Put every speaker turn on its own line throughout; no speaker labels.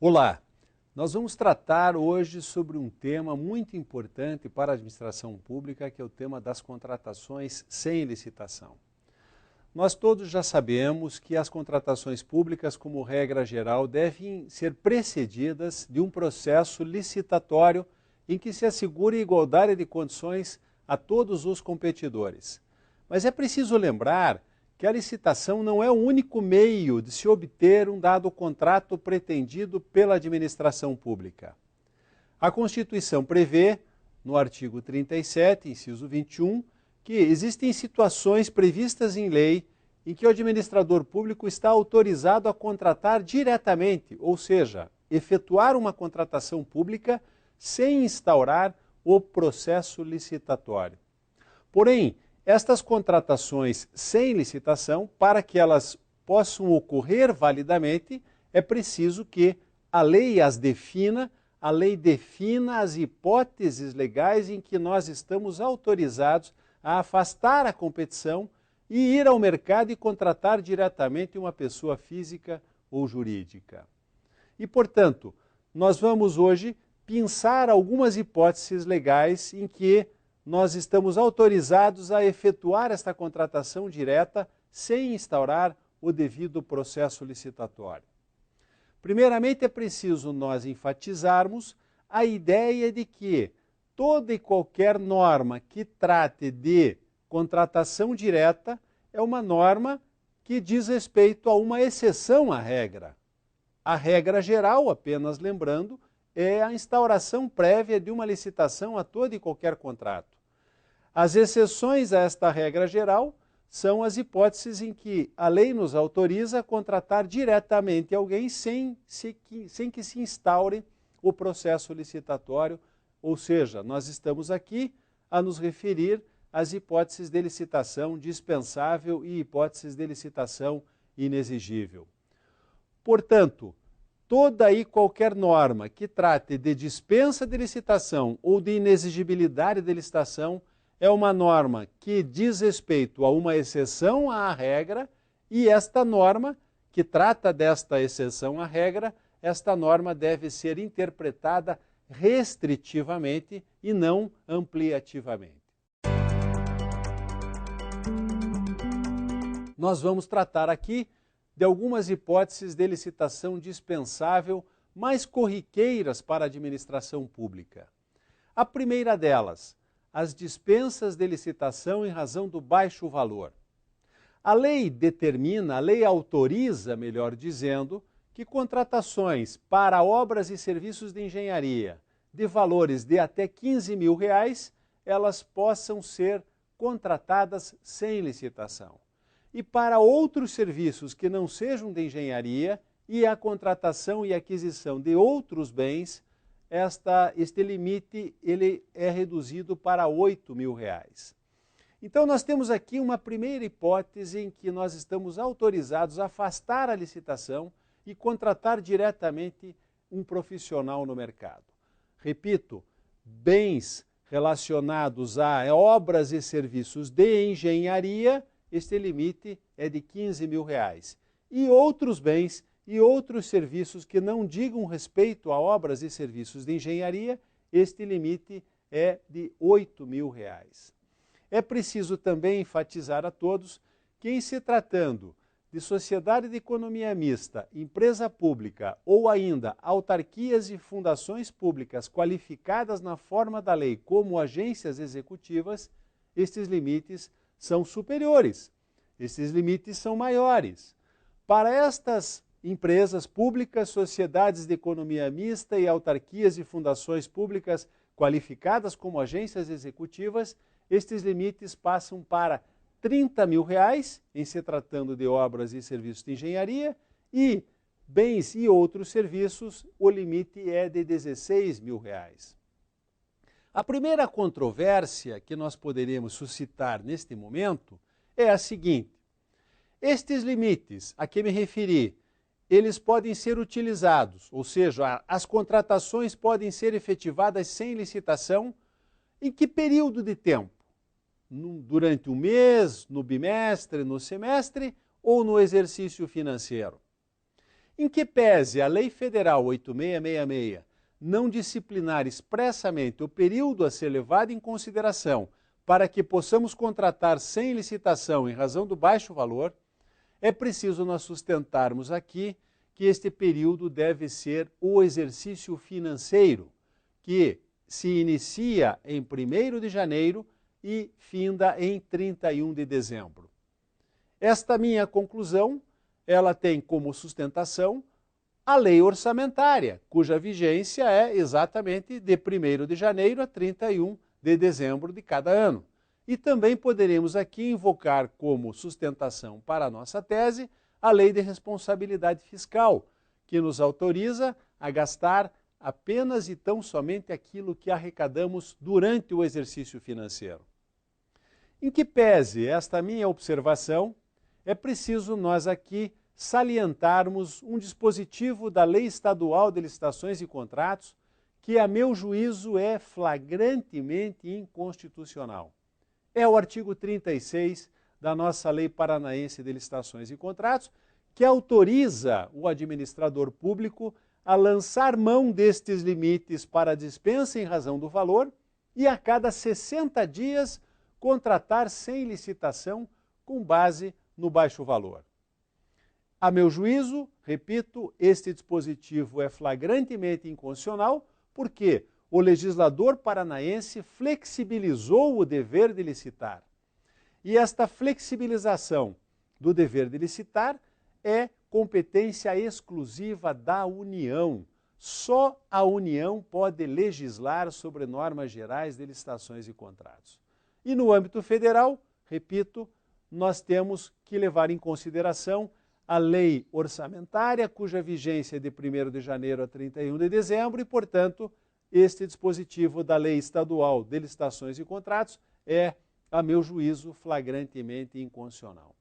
Olá, nós vamos tratar hoje sobre um tema muito importante para a administração pública, que é o tema das contratações sem licitação. Nós todos já sabemos que as contratações públicas, como regra geral, devem ser precedidas de um processo licitatório em que se assegure igualdade de condições a todos os competidores. Mas é preciso lembrar que a licitação não é o único meio de se obter um dado contrato pretendido pela administração pública. A Constituição prevê, no artigo 37, inciso 21, que existem situações previstas em lei em que o administrador público está autorizado a contratar diretamente, ou seja, efetuar uma contratação pública sem instaurar o processo licitatório. Porém, estas contratações sem licitação, para que elas possam ocorrer validamente, é preciso que a lei as defina, a lei defina as hipóteses legais em que nós estamos autorizados a afastar a competição e ir ao mercado e contratar diretamente uma pessoa física ou jurídica. E, portanto, nós vamos hoje pensar algumas hipóteses legais em que nós estamos autorizados a efetuar esta contratação direta sem instaurar o devido processo licitatório. Primeiramente, é preciso nós enfatizarmos a ideia de que toda e qualquer norma que trate de contratação direta é uma norma que diz respeito a uma exceção à regra. A regra geral, apenas lembrando, é a instauração prévia de uma licitação a todo e qualquer contrato. As exceções a esta regra geral são as hipóteses em que a lei nos autoriza a contratar diretamente alguém sem que se instaure o processo licitatório, ou seja, nós estamos aqui a nos referir às hipóteses de licitação dispensável e hipóteses de licitação inexigível. Portanto, toda e qualquer norma que trate de dispensa de licitação ou de inexigibilidade de licitação é uma norma que diz respeito a uma exceção à regra e esta norma, que trata desta exceção à regra, esta norma deve ser interpretada restritivamente e não ampliativamente. Nós vamos tratar aqui de algumas hipóteses de licitação dispensável mais corriqueiras para a administração pública. A primeira delas, as dispensas de licitação em razão do baixo valor. A lei determina, a lei autoriza, melhor dizendo, que contratações para obras e serviços de engenharia de valores de até R$ 15.000, elas possam ser contratadas sem licitação. E para outros serviços que não sejam de engenharia e a contratação e aquisição de outros bens, este limite ele é reduzido para R$ 8.000. Então nós temos aqui uma primeira hipótese em que nós estamos autorizados a afastar a licitação e contratar diretamente um profissional no mercado. Repito, bens relacionados a obras e serviços de engenharia, este limite é de R$ 15.000. E outros bens e outros serviços que não digam respeito a obras e serviços de engenharia, este limite é de R$ 8.000. É preciso também enfatizar a todos que, em se tratando de sociedade de economia mista, empresa pública ou ainda autarquias e fundações públicas qualificadas na forma da lei como agências executivas, estes limites são superiores, estes limites são maiores. Para estas empresas públicas, sociedades de economia mista e autarquias e fundações públicas qualificadas como agências executivas, estes limites passam para R$ 30.000 em se tratando de obras e serviços de engenharia e bens e outros serviços, o limite é de R$ 16.000. A primeira controvérsia que nós poderíamos suscitar neste momento é a seguinte: estes limites a que me referi, eles podem ser utilizados, ou seja, as contratações podem ser efetivadas sem licitação, em que período de tempo? Durante um mês, no bimestre, no semestre ou no exercício financeiro? Em que pese a Lei Federal 8666 não disciplinar expressamente o período a ser levado em consideração para que possamos contratar sem licitação em razão do baixo valor, é preciso nós sustentarmos aqui que este período deve ser o exercício financeiro, que se inicia em 1º de janeiro e finda em 31 de dezembro. Esta minha conclusão, ela tem como sustentação a lei orçamentária, cuja vigência é exatamente de 1º de janeiro a 31 de dezembro de cada ano. E também poderemos aqui invocar como sustentação para a nossa tese a lei de responsabilidade fiscal, que nos autoriza a gastar apenas e tão somente aquilo que arrecadamos durante o exercício financeiro. Em que pese esta minha observação, é preciso nós aqui salientarmos um dispositivo da Lei Estadual de Licitações e Contratos que, a meu juízo, é flagrantemente inconstitucional. É o artigo 36 da nossa Lei Paranaense de Licitações e Contratos, que autoriza o administrador público a lançar mão destes limites para dispensa em razão do valor e, a cada 60 dias, contratar sem licitação com base no baixo valor. A meu juízo, repito, este dispositivo é flagrantemente inconstitucional porque o legislador paranaense flexibilizou o dever de licitar. E esta flexibilização do dever de licitar é competência exclusiva da União. Só a União pode legislar sobre normas gerais de licitações e contratos. E no âmbito federal, repito, nós temos que levar em consideração a lei orçamentária, cuja vigência é de 1º de janeiro a 31 de dezembro e, portanto, este dispositivo da Lei Estadual de Licitações e Contratos é, a meu juízo, flagrantemente inconstitucional.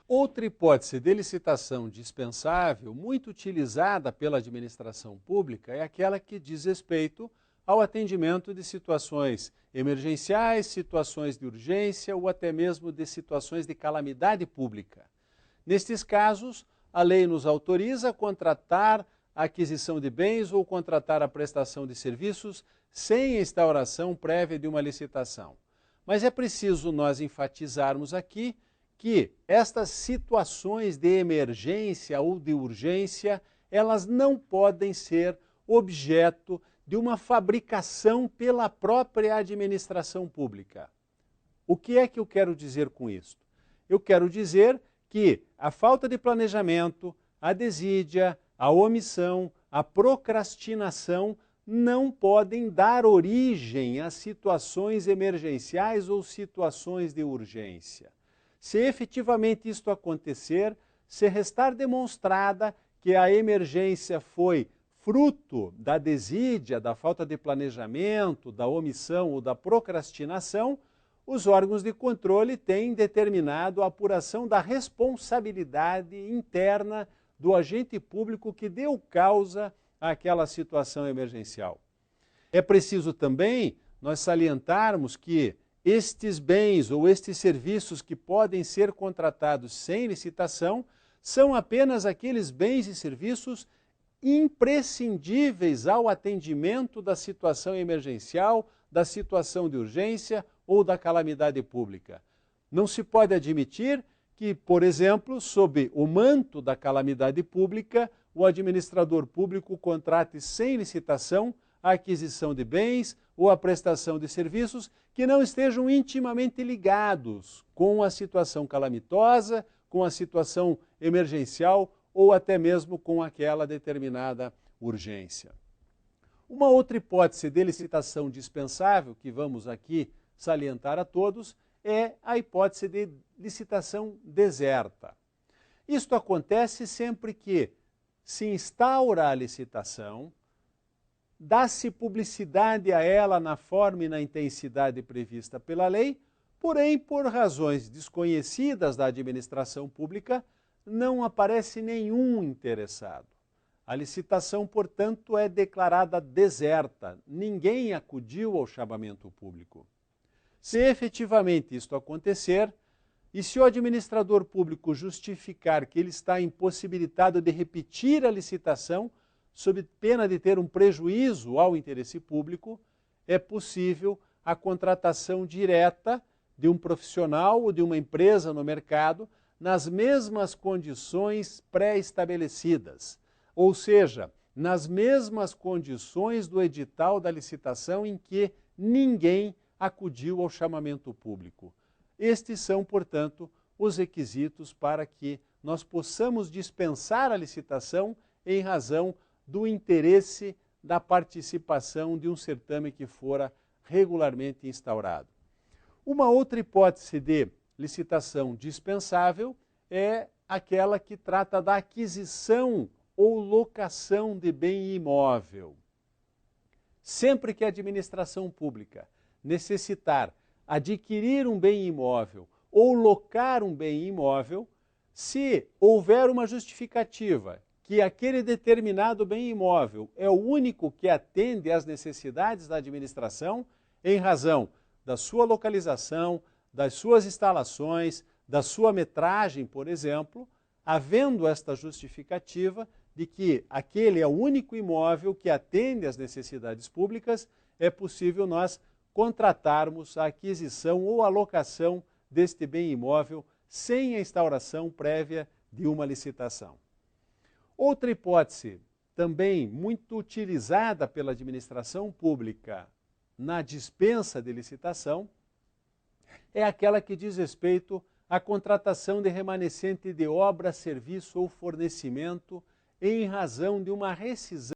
Outra hipótese de licitação dispensável, muito utilizada pela administração pública, é aquela que diz respeito ao atendimento de situações emergenciais, situações de urgência ou até mesmo de situações de calamidade pública. Nestes casos, a lei nos autoriza a contratar a aquisição de bens ou contratar a prestação de serviços sem instauração prévia de uma licitação. Mas é preciso nós enfatizarmos aqui que estas situações de emergência ou de urgência, elas não podem ser objeto de uma fabricação pela própria administração pública. O que é que eu quero dizer com isto? Eu quero dizer que a falta de planejamento, a desídia, a omissão, a procrastinação não podem dar origem a situações emergenciais ou situações de urgência. Se efetivamente isto acontecer, se restar demonstrada que a emergência foi fruto da desídia, da falta de planejamento, da omissão ou da procrastinação, os órgãos de controle têm determinado a apuração da responsabilidade interna do agente público que deu causa àquela situação emergencial. É preciso também nós salientarmos que estes bens ou estes serviços que podem ser contratados sem licitação são apenas aqueles bens e serviços imprescindíveis ao atendimento da situação emergencial, da situação de urgência ou da calamidade pública. Não se pode admitir que, por exemplo, sob o manto da calamidade pública, o administrador público contrate sem licitação a aquisição de bens ou a prestação de serviços que não estejam intimamente ligados com a situação calamitosa, com a situação emergencial ou até mesmo com aquela determinada urgência. Uma outra hipótese de licitação dispensável, que vamos aqui salientar a todos, é a hipótese de licitação deserta. Isto acontece sempre que se instaura a licitação, dá-se publicidade a ela na forma e na intensidade prevista pela lei, porém, por razões desconhecidas da administração pública, não aparece nenhum interessado. A licitação, portanto, é declarada deserta. Ninguém acudiu ao chamamento público. Se efetivamente isto acontecer, E se o administrador público justificar que ele está impossibilitado de repetir a licitação, sob pena de ter um prejuízo ao interesse público, é possível a contratação direta de um profissional ou de uma empresa no mercado nas mesmas condições pré-estabelecidas, ou seja, nas mesmas condições do edital da licitação em que ninguém acudiu ao chamamento público. Estes são, portanto, os requisitos para que nós possamos dispensar a licitação em razão do interesse da participação de um certame que fora regularmente instaurado. Uma outra hipótese de licitação dispensável é aquela que trata da aquisição ou locação de bem imóvel. Sempre que a administração pública necessitar adquirir um bem imóvel ou locar um bem imóvel, se houver uma justificativa que aquele determinado bem imóvel é o único que atende às necessidades da administração, em razão da sua localização, das suas instalações, da sua metragem, por exemplo, havendo esta justificativa de que aquele é o único imóvel que atende às necessidades públicas, é possível nós contratarmos a aquisição ou a locação deste bem imóvel sem a instauração prévia de uma licitação. Outra hipótese, também muito utilizada pela administração pública na dispensa de licitação, é aquela que diz respeito à contratação de remanescente de obra, serviço ou fornecimento em razão de uma rescisão